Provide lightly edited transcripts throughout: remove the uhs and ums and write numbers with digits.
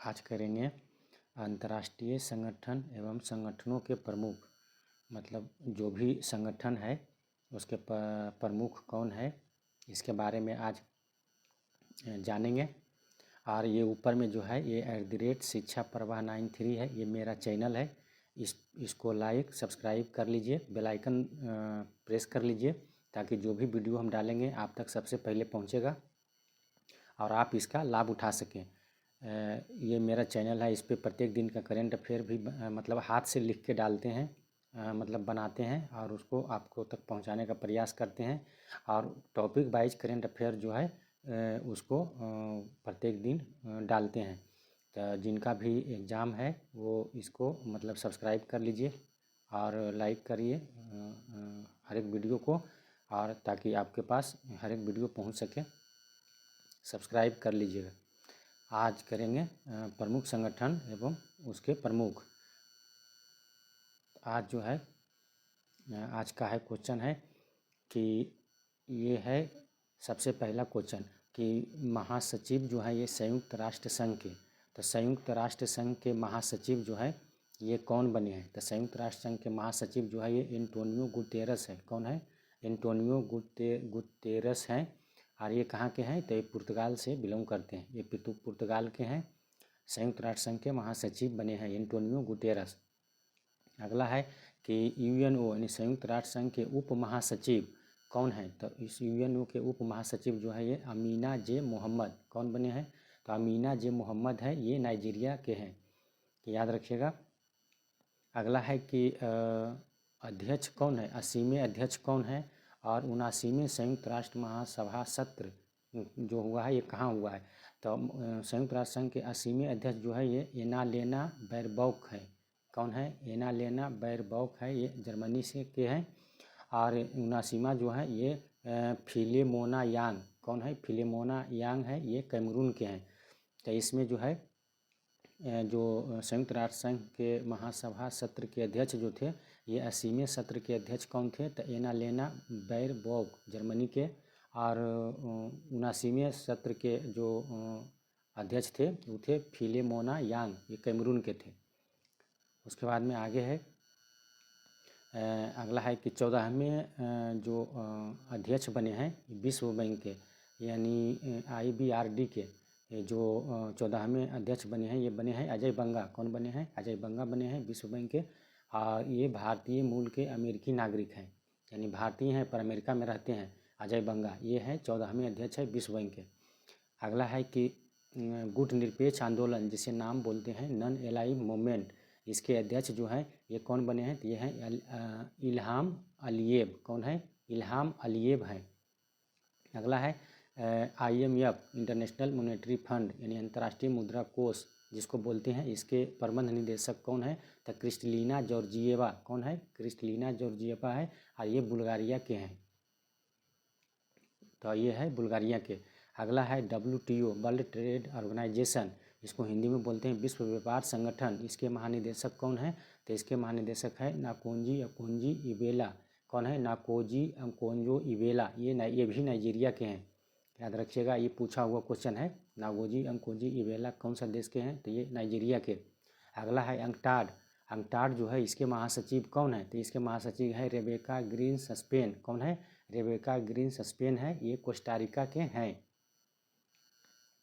आज करेंगे अंतर्राष्ट्रीय संगठन एवं संगठनों के प्रमुख, मतलब जो भी संगठन है उसके प्रमुख कौन है, इसके बारे में आज जानेंगे। और ये ऊपर में जो है ये @शिक्षा प्रवाह 93 है, ये मेरा चैनल है। इसको लाइक सब्सक्राइब कर लीजिए, बेल आइकन प्रेस कर लीजिए ताकि जो भी वीडियो हम डालेंगे आप तक सबसे पहले पहुंचेगा और आप इसका लाभ उठा सकें। ये मेरा चैनल है, इस पे प्रत्येक दिन का करंट अफेयर भी मतलब हाथ से लिख के डालते हैं, मतलब बनाते हैं और उसको आपको तक पहुंचाने का प्रयास करते हैं। और टॉपिक वाइज करंट अफेयर जो है उसको प्रत्येक दिन डालते हैं। तो जिनका भी एग्ज़ाम है वो इसको मतलब सब्सक्राइब कर लीजिए और लाइक करिए हर एक वीडियो को, और ताकि आपके पास हर एक वीडियो पहुंच सके। सब्सक्राइब कर लीजिएगा। आज करेंगे प्रमुख संगठन एवं उसके प्रमुख। आज जो है आज का है क्वेश्चन है कि ये है सबसे पहला क्वेश्चन कि महासचिव जो है ये संयुक्त राष्ट्र संघ के, तो संयुक्त राष्ट्र संघ के महासचिव जो है ये कौन बने हैं। तो संयुक्त राष्ट्र संघ के महासचिव जो है ये एंटोनियो गुतेरस है। कौन है? एंटोनियो गुतेरस हैं। और ये कहाँ के हैं? तो ये पुर्तगाल से बिलोंग करते हैं, ये पुर्तगाल के हैं। संयुक्त राष्ट्र संघ के महासचिव बने हैं एंटोनियो गुतेरस। अगला है कि यूएनओ यानी संयुक्त राष्ट्र संघ के उप महासचिव कौन है। तो इस यूएनओ के उप महासचिव जो है ये अमीना जे मोहम्मद। कौन बने हैं? तो अमीना जे मोहम्मद है, ये नाइजीरिया के हैं, याद रखिएगा। अगला है कि अध्यक्ष कौन है, 80वें अध्यक्ष कौन है और 79वें संयुक्त राष्ट्र महासभा सत्र जो हुआ है ये कहाँ हुआ है। तो संयुक्त राष्ट्र संघ के 80वें अध्यक्ष जो है ये एनालेना बैरबॉक है। कौन है? एनालेना बैरबॉक है, ये जर्मनी से के हैं। और 79वां जो है ये फिलेमोना यांग। कौन है? फिलेमोना यांग है, ये कैमरून के हैं। तो इसमें जो है जो संयुक्त राष्ट्र संघ के महासभा सत्र के अध्यक्ष जो थे ये 80वें सत्र के अध्यक्ष कौन थे। तो एनालेना बैरबॉक जर्मनी के, और 79वें सत्र के जो अध्यक्ष थे वो थे फिलेमोना यांग, ये कैमरून के थे। उसके बाद में आगे है अगला है कि 14वें जो अध्यक्ष बने हैं विश्व बैंक के यानी IBRD के, जो 14वें अध्यक्ष बने हैं ये बने हैं अजय बंगा। कौन बने हैं? अजय बंगा बने हैं विश्व बैंक के। और ये भारतीय मूल के अमेरिकी नागरिक हैं, यानी भारतीय हैं पर अमेरिका में रहते हैं। अजय बंगा ये है 14वें अध्यक्ष है विश्व बैंक के। अगला है कि गुट निरपेक्ष आंदोलन जिसे नाम बोलते हैं नॉन एलाइव मूवमेंट, इसके अध्यक्ष जो हैं ये कौन बने हैं। तो ये हैं इल्हाम अलिएव। कौन है? इल्हाम अलिएव हैं। अगला है IMF इंटरनेशनल मॉनेटरी फंड यानी अंतर्राष्ट्रीय मुद्रा कोष जिसको बोलते हैं, इसके प्रबंध निदेशक कौन है। तो क्रिस्टलीना जॉर्जिएवा। कौन है? क्रिस्टलीना जॉर्जिएवा है, और ये बुल्गारिया के हैं। तो ये है बुल्गारिया के। अगला है WTO वर्ल्ड ट्रेड ऑर्गेनाइजेशन, इसको हिंदी में बोलते हैं विश्व व्यापार संगठन, इसके महानिदेशक कौन है। तो इसके महानिदेशक है नाकोंजी अकोंजी इवेला। कौन है? नाकोजी अकोंजो इवेला, ये भी नाइजीरिया के हैं, याद रखिएगा। ये पूछा हुआ क्वेश्चन है। नागोजी अंकोजी इवेला कौन सा देश के हैं? तो ये नाइजीरिया के। अगला है अंकटाड। अंकटाड जो है इसके महासचिव कौन है। तो इसके महासचिव है रेबेका ग्रीन स्पेन। कौन है? रेबेका ग्रीन स्पेन है, ये कोस्टारिका के हैं।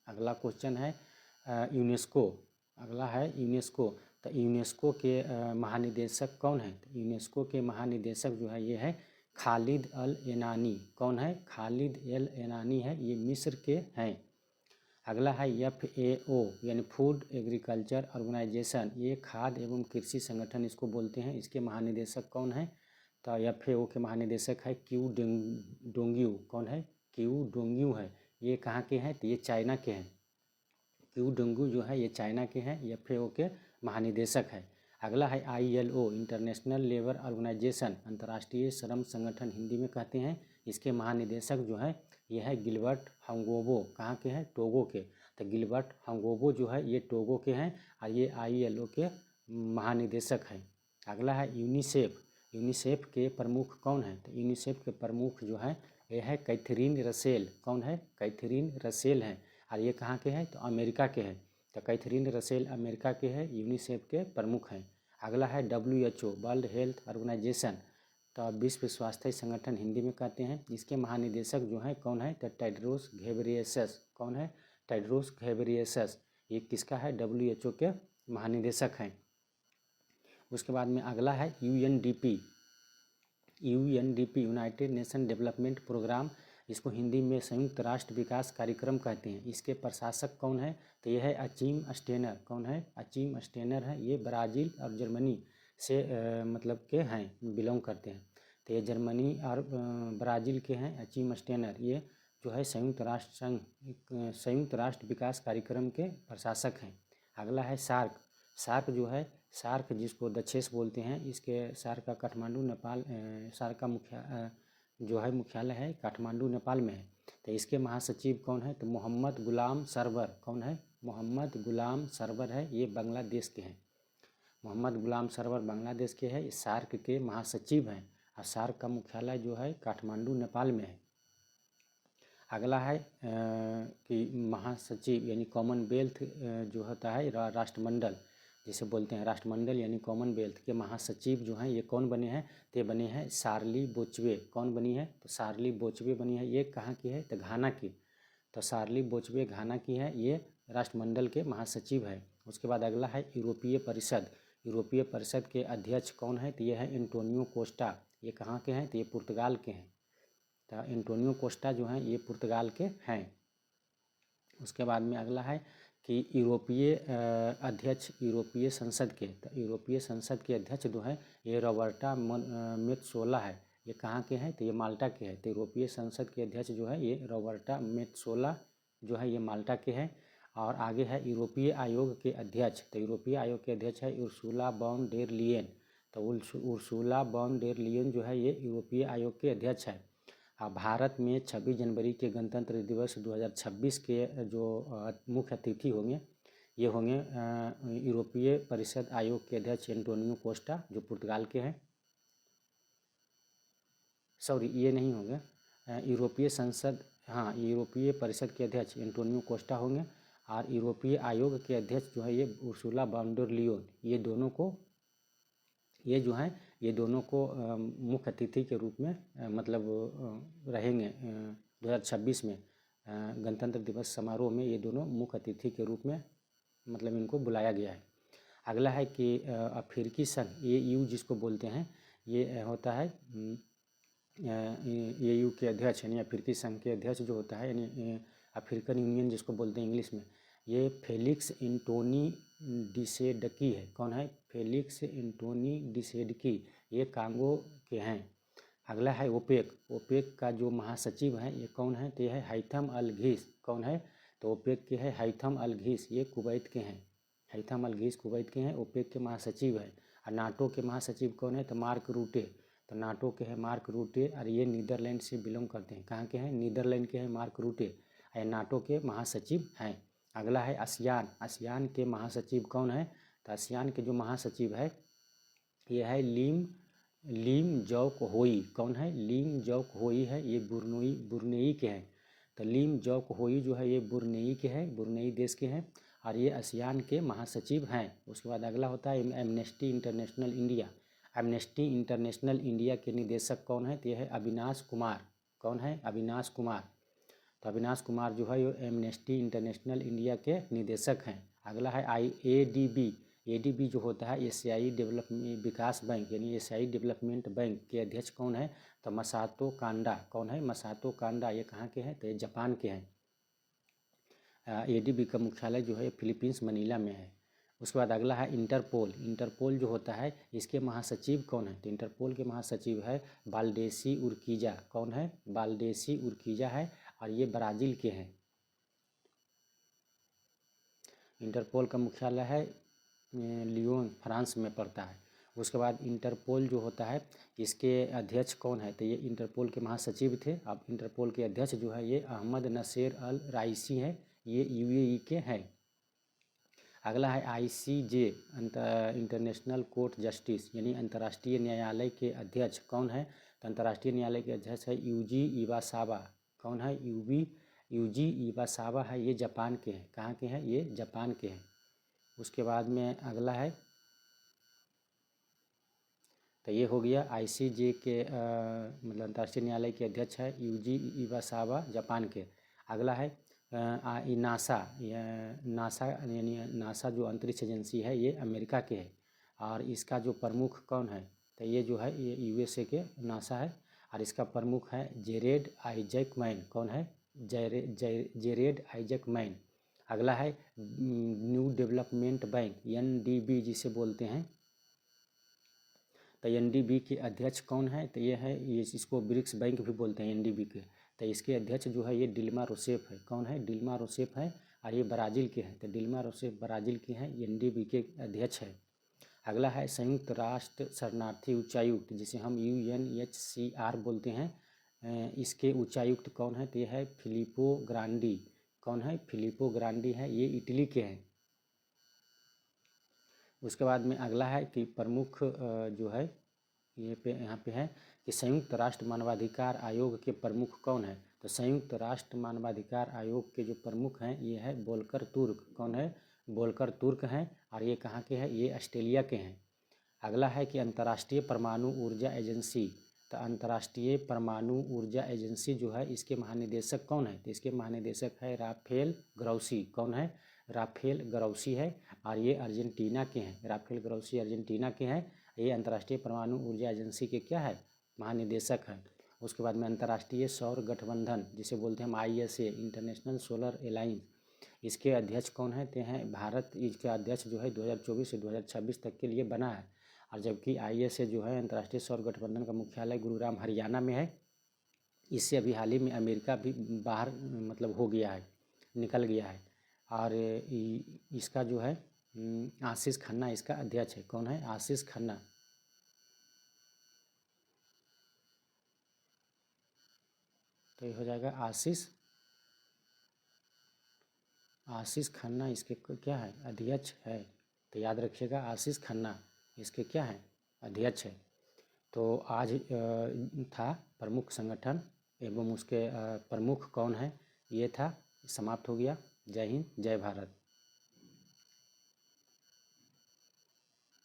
अगला क्वेश्चन है यूनेस्को। अगला है यूनेस्को। तो यूनेस्को के महानिदेशक कौन है। तो यूनेस्को के महानिदेशक जो है ये है खालिद अल एनानी। कौन है? खालिद अल एनानी है, ये मिस्र के हैं। अगला है FAO यानी फूड एग्रीकल्चर ऑर्गेनाइजेशन, ये खाद्य एवं कृषि संगठन इसको बोलते हैं, इसके महानिदेशक कौन है। तो FAO के महानिदेशक है क्यू डोंग्यू। कौन है? क्यू डोंग्यू है, ये कहाँ के हैं। तो ये चाइना के हैं। क्यू डोंग्यू जो है ये चाइना के हैं, FAO के महानिदेशक है। अगला है ILO इंटरनेशनल लेबर ऑर्गेनाइजेशन, अंतर्राष्ट्रीय श्रम संगठन हिंदी में कहते हैं, इसके महानिदेशक जो है ये है गिलबर्ट हंगोबो। कहाँ के हैं? टोगो के। तो गिलबर्ट हंगोबो जो है ये टोगो के हैं, और ये ILO के महानिदेशक हैं। अगला है यूनिसेफ। यूनिसेफ के प्रमुख कौन है। तो यूनिसेफ के प्रमुख जो है ये है कैथरीन रसेल। कौन है? कैथरीन रसेल हैं, और ये कहाँ के हैं। तो अमेरिका के हैं। तो कैथरीन रसेल अमेरिका के हैं, यूनिसेफ के प्रमुख हैं। अगला है WHO, वर्ल्ड हेल्थ ऑर्गेनाइजेशन, तो विश्व स्वास्थ्य संगठन हिंदी में कहते हैं। इसके महानिदेशक जो हैं कौन है, तो टेड्रोस घेब्रेयेसस। कौन है, टेड्रोस घेब्रेयेसस। ये किसका है, WHO के महानिदेशक हैं। उसके बाद में अगला है UNDP, United Nation Development Program, इसको हिंदी में संयुक्त राष्ट्र विकास कार्यक्रम कहते हैं। इसके प्रशासक कौन है, तो ये है अचीम स्टेनर। कौन है, अचीम स्टेनर है। ये ब्राज़ील और जर्मनी से मतलब के हैं, बिलोंग करते हैं। तो ये जर्मनी और ब्राज़ील के हैं अचीम स्टेनर। ये जो है संयुक्त राष्ट्र विकास कार्यक्रम के प्रशासक हैं। अगला है सार्क। सार्क जो है, सार्क जिसको दक्षेस बोलते हैं, इसके सार्क का काठमांडू नेपाल, सार्क का जो है मुख्यालय है काठमांडू नेपाल में है। तो इसके महासचिव कौन है, तो मोहम्मद गुलाम सरवर। कौन है, मोहम्मद गुलाम सरवर है। ये बांग्लादेश के हैं। मोहम्मद गुलाम सरवर बांग्लादेश के हैं, सार्क के महासचिव हैं। और सार्क का मुख्यालय जो है काठमांडू नेपाल में है। अगला है कि महासचिव यानी कॉमनवेल्थ जो होता है राष्ट्रमंडल, जिसे बोलते हैं राष्ट्रमंडल यानी कॉमनवेल्थ के महासचिव जो हैं ये कौन बने हैं, तो बने हैं शार्ली बोचवे। कौन बनी है, तो शार्ली बोचवे बनी है। ये कहाँ की है, तो घाना की। तो शार्ली बोचवे घाना की है, ये राष्ट्रमंडल के महासचिव है। उसके बाद अगला है यूरोपीय परिषद। यूरोपीय परिषद के अध्यक्ष कौन है, तो ये है एंटोनियो कोस्टा। ये कहाँ के हैं, तो ये पुर्तगाल के हैं। तो एंटोनियो कोस्टा जो हैं ये पुर्तगाल के हैं। उसके बाद में अगला है कि यूरोपीय अध्यक्ष यूरोपीय संसद के, तो यूरोपीय संसद के अध्यक्ष जो है ये रॉबर्टा मेत्सोला है। ये कहाँ के हैं, तो ये माल्टा के हैं। तो यूरोपीय संसद के अध्यक्ष जो है ये रॉबर्टा मेत्सोला जो है ये माल्टा के हैं। और आगे है यूरोपीय आयोग के अध्यक्ष। तो यूरोपीय आयोग के अध्यक्ष है उर्सुला वॉन डेर लियन। तो उर्सुला वॉन डेर लियन जो है ये यूरोपीय आयोग के अध्यक्ष है। भारत में 26 जनवरी के गणतंत्र दिवस 2026 के जो मुख्य अतिथि होंगे ये होंगे यूरोपीय परिषद आयोग के अध्यक्ष एंटोनियो कोस्टा जो पुर्तगाल के हैं। सॉरी, ये नहीं होंगे, यूरोपीय संसद, हाँ यूरोपीय परिषद के अध्यक्ष एंटोनियो कोस्टा होंगे। और यूरोपीय आयोग के अध्यक्ष जो है ये उर्सुला वॉन डेर लियन। ये जो हैं ये दोनों को मुख्य अतिथि के रूप में मतलब रहेंगे 2026 में गणतंत्र दिवस समारोह में। ये दोनों मुख्य अतिथि के रूप में मतलब इनको बुलाया गया है। अगला है कि अफ्रीकी संघ AU जिसको बोलते हैं, ये होता है AU के अध्यक्ष यानी अफ्रीकी संघ के अध्यक्ष जो होता है यानी अफ्रीकन यूनियन जिसको बोलते हैं इंग्लिश में, ये फेलिक्स एंटोनी डिसेडकी है। कौन है, फेलिक्स एंटोनी डिसेडकी। ये कांगो के हैं। अगला है ओपेक। ओपेक का जो महासचिव है ये कौन है, तो ये है हैथम अल घीस। कौन है, तो ओपेक के है हैथम अल घीस। ये कुवैत के हैं। हैथम अल घीस कुवैत के हैं, ओपेक के महासचिव है। और नाटो के महासचिव कौन है, तो मार्क रूटे। तो नाटो के हैं मार्क रूटे और ये नीदरलैंड से बिलोंग करते हैं। कहाँ के हैं, नीदरलैंड के हैं मार्क रूटे। ये नाटो के महासचिव हैं। अगला है आसियान। आसियान के महासचिव कौन है, तो आसियान के जो महासचिव है ये है लीम जौक होई। कौन है, लीम जौक होई है। ये बुर्नेई के हैं। तो लीम जौक होई जो है ये बुर्नेई के हैं, बुर्नेई देश के हैं। और ये आसियान के महासचिव हैं। उसके बाद अगला होता है amnesty international India. Amnesty international India के निदेशक कौन है, तो यह है अविनाश कुमार। कौन है, अविनाश कुमार। तो अविनाश कुमार जो है ये एमनेस्टी इंटरनेशनल इंडिया के निदेशक हैं। अगला है ADB। ADB जो होता है एशियाई डेवलपमेंट विकास बैंक यानी एशियाई डेवलपमेंट बैंक के अध्यक्ष कौन है, तो मसातो कांडा। कौन है, मसातो कांडा। ये कहाँ के हैं, तो ये जापान के हैं। ADB का मुख्यालय जो है फिलीपींस मनीला में है। उसके बाद अगला है इंटरपोल। इंटरपोल जो होता है इसके महासचिव कौन है, तो इंटरपोल के महासचिव है बाल्डेसी उर्कीजा। कौन है, बाल्डेसी उर्कीजा है और ये ब्राज़ील के हैं। इंटरपोल का मुख्यालय है लियोन, फ्रांस में पड़ता है। उसके बाद इंटरपोल जो होता है इसके अध्यक्ष कौन है, तो ये इंटरपोल के महासचिव थे। अब इंटरपोल के अध्यक्ष जो है ये अहमद नसेर अल राइसी हैं। ये UAE के हैं। अगला है ICJ इंटरनेशनल कोर्ट जस्टिस यानी अंतर्राष्ट्रीय न्यायालय के अध्यक्ष कौन है, तो अंतर्राष्ट्रीय न्यायालय के अध्यक्ष है यूजी इवासावा। कौन है, यूबी यूजी इवासावा है, ये जापान के हैं। कहाँ के हैं? ये जापान के हैं। उसके बाद में अगला है, तो ये हो गया आईसीजे के मतलब अंतर्राष्ट्रीय न्यायालय के अध्यक्ष है यूजी इवासावा, जापान के। अगला है नासा, नासा यानी नासा जो अंतरिक्ष एजेंसी है, ये अमेरिका के है। और इसका जो प्रमुख कौन है? तो ये जो है ये यूएसए के नासा है, और इसका प्रमुख है जेरेड आइजैक मैन। कौन है? Jared Isaac man. अगला है न्यू डेवलपमेंट बैंक, एनडीबी जिसे बोलते हैं। तो एनडीबी के अध्यक्ष कौन है? तो ये है, ये इसको ब्रिक्स बैंक भी बोलते हैं एनडीबी के। तो इसके अध्यक्ष जो है ये डिल्मा रोसेफ है। कौन है? डिल्मा रोसेफ है, और ये ब्राज़ील के हैं। तो डिल्मा रोसेफ ब्राज़ील के हैं, एनडीबी के अध्यक्ष है। अगला है संयुक्त राष्ट्र शरणार्थी उच्चायुक्त, जिसे हम यूएनएचसीआर बोलते हैं। इसके उच्चायुक्त कौन है? तो ये है फिलिपो ग्रांडी। कौन है? फिलिपो ग्रांडी है, ये इटली के हैं। उसके बाद में अगला है कि प्रमुख जो है ये यहाँ पे है कि संयुक्त राष्ट्र मानवाधिकार आयोग के प्रमुख कौन है? तो संयुक्त राष्ट्र मानवाधिकार आयोग के जो प्रमुख हैं ये है वोल्कर तुर्क। कौन है? वोल्कर तुर्क हैं, और ये कहाँ के हैं? ये ऑस्ट्रेलिया के हैं। अगला है कि अंतर्राष्ट्रीय परमाणु ऊर्जा एजेंसी। तो अंतर्राष्ट्रीय परमाणु ऊर्जा एजेंसी जो है इसके महानिदेशक कौन है? तो इसके महानिदेशक है राफेल ग्रोसी। कौन है? राफेल ग्रोसी है, और ये अर्जेंटीना के हैं। राफेल ग्रोसी अर्जेंटीना के हैं। ये अंतर्राष्ट्रीय परमाणु ऊर्जा एजेंसी के क्या है? महानिदेशक हैं। उसके बाद में अंतर्राष्ट्रीय सौर गठबंधन जिसे बोलते हैं हम आईएसए, इंटरनेशनल सोलर अलायंस, इसके अध्यक्ष कौन है? ते हैं भारत। इसके अध्यक्ष जो है 2024 से 2026 तक के लिए बना है। और जबकि आईएसए जो है अंतर्राष्ट्रीय सौर गठबंधन का मुख्यालय गुरुग्राम हरियाणा में है। इससे अभी हाल ही में अमेरिका भी बाहर मतलब हो गया है, निकल गया है। और इसका जो है आशीष खन्ना इसका अध्यक्ष है। कौन है? आशीष खन्ना। तो ये हो जाएगा आशीष खन्ना इसके क्या है? अध्यक्ष है। तो याद रखिएगा आशीष खन्ना इसके क्या है? अध्यक्ष है। तो आज था प्रमुख संगठन एवं उसके प्रमुख कौन है, ये था। समाप्त हो गया। जय हिंद, जय भारत।